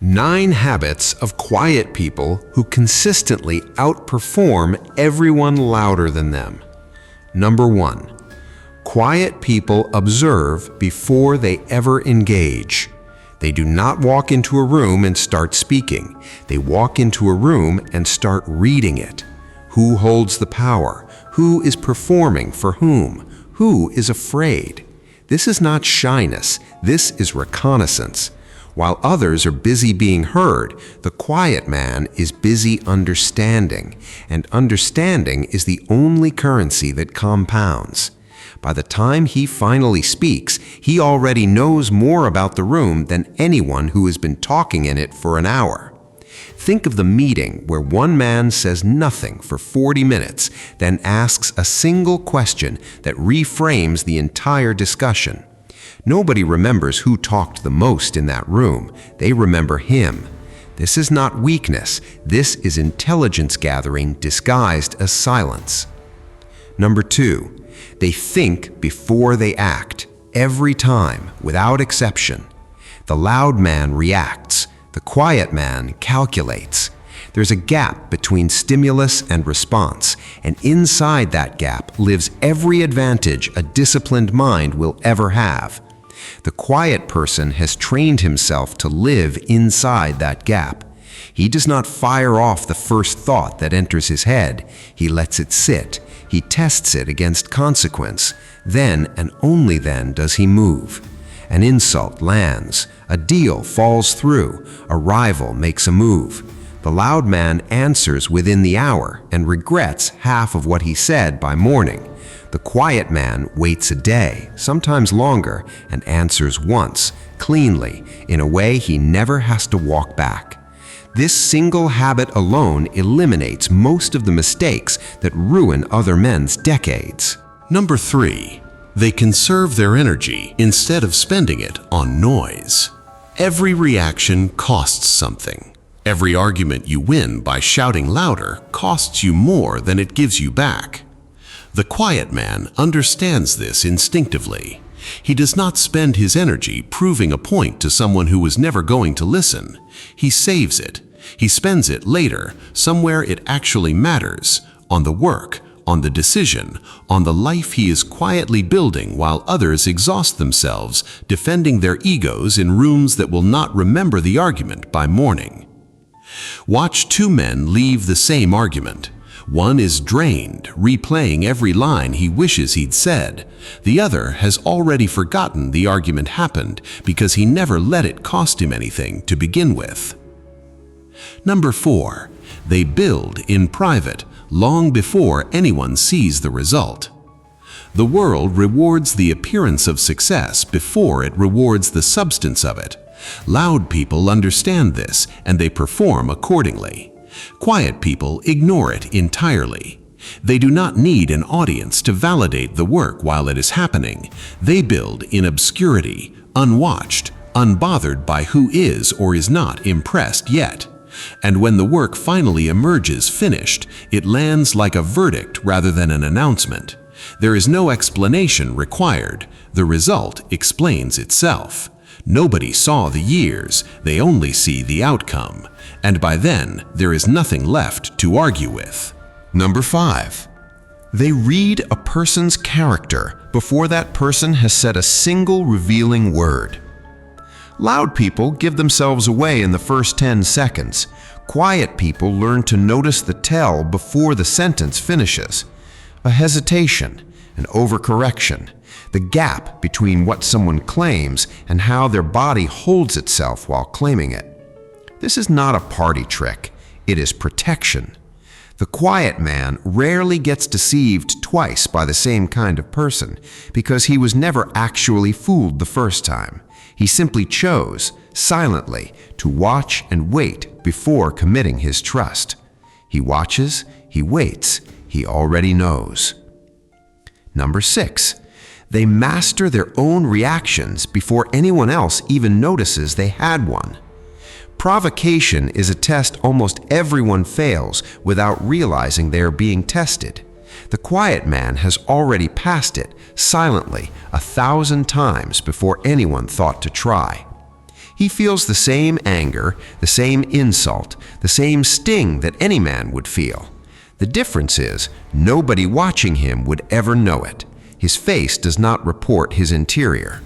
9 habits of quiet people who consistently outperform everyone louder than them. Number 1. Quiet people observe before they ever engage. They do not walk into a room and start speaking. They walk into a room and start reading it. Who holds the power? Who is performing for whom? Who is afraid? This is not shyness. This is reconnaissance. While others are busy being heard, the quiet man is busy understanding, and understanding is the only currency that compounds. By the time he finally speaks, he already knows more about the room than anyone who has been talking in it for an hour. Think of the meeting where one man says nothing for 40 minutes, then asks a single question that reframes the entire discussion. Nobody remembers who talked the most in that room. They remember him. This is not weakness. This is intelligence gathering disguised as silence. Number 2. They think before they act, every time, without exception. The loud man reacts. The quiet man calculates. There's a gap between stimulus and response, and inside that gap lives every advantage a disciplined mind will ever have. The quiet person has trained himself to live inside that gap. He does not fire off the first thought that enters his head. He lets it sit. He tests it against consequence. Then and only then does he move. An insult lands. A deal falls through. A rival makes a move. The loud man answers within the hour and regrets half of what he said by morning. The quiet man waits a day, sometimes longer, and answers once, cleanly, in a way he never has to walk back. This single habit alone eliminates most of the mistakes that ruin other men's decades. Number 3. They conserve their energy instead of spending it on noise. Every reaction costs something. Every argument you win by shouting louder costs you more than it gives you back. The quiet man understands this instinctively. He does not spend his energy proving a point to someone who is never going to listen. He saves it. He spends it later, somewhere it actually matters, on the work, on the decision, on the life he is quietly building while others exhaust themselves defending their egos in rooms that will not remember the argument by morning. Watch 2 men leave the same argument. One is drained, replaying every line he wishes he'd said. The other has already forgotten the argument happened because he never let it cost him anything to begin with. Number 4. They build in private, long before anyone sees the result. The world rewards the appearance of success before it rewards the substance of it. Loud people understand this, and they perform accordingly. Quiet people ignore it entirely. They do not need an audience to validate the work while it is happening. They build in obscurity, unwatched, unbothered by who is or is not impressed yet. And when the work finally emerges finished, it lands like a verdict rather than an announcement. There is no explanation required. The result explains itself. Nobody saw the years, they only see the outcome. And by then, there is nothing left to argue with. Number 5. They read a person's character before that person has said a single revealing word. Loud people give themselves away in the first 10 seconds. Quiet people learn to notice the tell before the sentence finishes. A hesitation, an overcorrection, the gap between what someone claims and how their body holds itself while claiming it. This is not a party trick. It is protection. The quiet man rarely gets deceived twice by the same kind of person because he was never actually fooled the first time. He simply chose, silently, to watch and wait before committing his trust. He watches, he waits, he already knows. Number 6. They master their own reactions before anyone else even notices they had one. Provocation is a test almost everyone fails without realizing they are being tested. The quiet man has already passed it, silently, 1,000 times before anyone thought to try. He feels the same anger, the same insult, the same sting that any man would feel. The difference is, nobody watching him would ever know it. His face does not report his interior.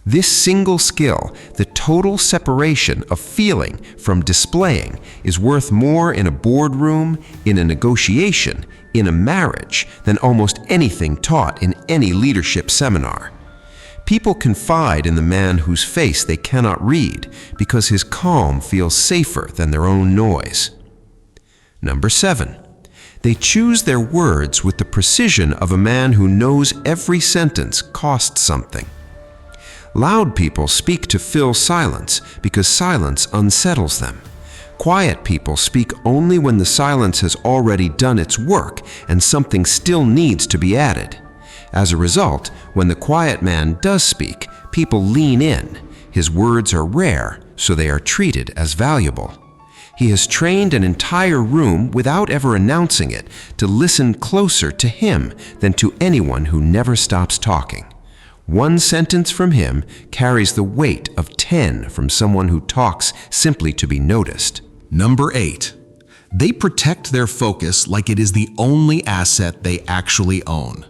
This single skill, the total separation of feeling from displaying, is worth more in a boardroom, in a negotiation, in a marriage, than almost anything taught in any leadership seminar. People confide in the man whose face they cannot read because his calm feels safer than their own noise. Number 7. They choose their words with the precision of a man who knows every sentence costs something. Loud people speak to fill silence because silence unsettles them. Quiet people speak only when the silence has already done its work and something still needs to be added. As a result, when the quiet man does speak, people lean in. His words are rare, so they are treated as valuable. He has trained an entire room without ever announcing it to listen closer to him than to anyone who never stops talking. One sentence from him carries the weight of 10 from someone who talks simply to be noticed. Number 8. They protect their focus like it is the only asset they actually own.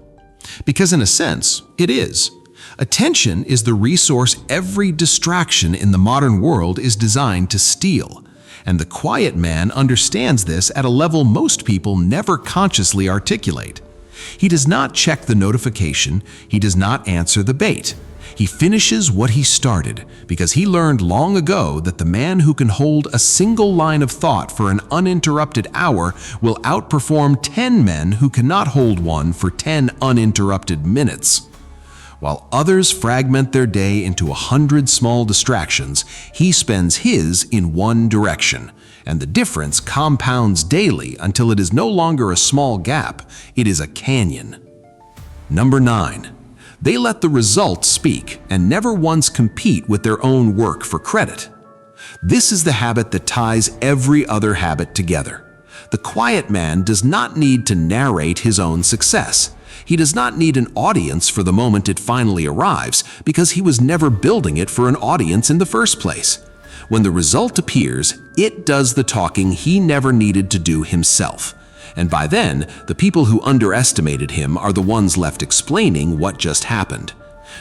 Because in a sense, it is. Attention is the resource every distraction in the modern world is designed to steal. And the quiet man understands this at a level most people never consciously articulate. He does not check the notification, he does not answer the bait. He finishes what he started because he learned long ago that the man who can hold a single line of thought for an uninterrupted hour will outperform 10 men who cannot hold one for 10 uninterrupted minutes. While others fragment their day into 100 small distractions, he spends his in one direction, and the difference compounds daily until it is no longer a small gap, it is a canyon. Number 9. They let the results speak and never once compete with their own work for credit. This is the habit that ties every other habit together. The quiet man does not need to narrate his own success. He does not need an audience for the moment it finally arrives because he was never building it for an audience in the first place. When the result appears, it does the talking he never needed to do himself. And by then, the people who underestimated him are the ones left explaining what just happened.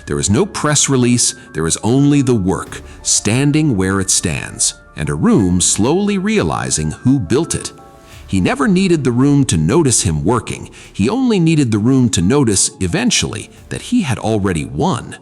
There is no press release, there is only the work, standing where it stands, and a room slowly realizing who built it. He never needed the room to notice him working, he only needed the room to notice, eventually, that he had already won.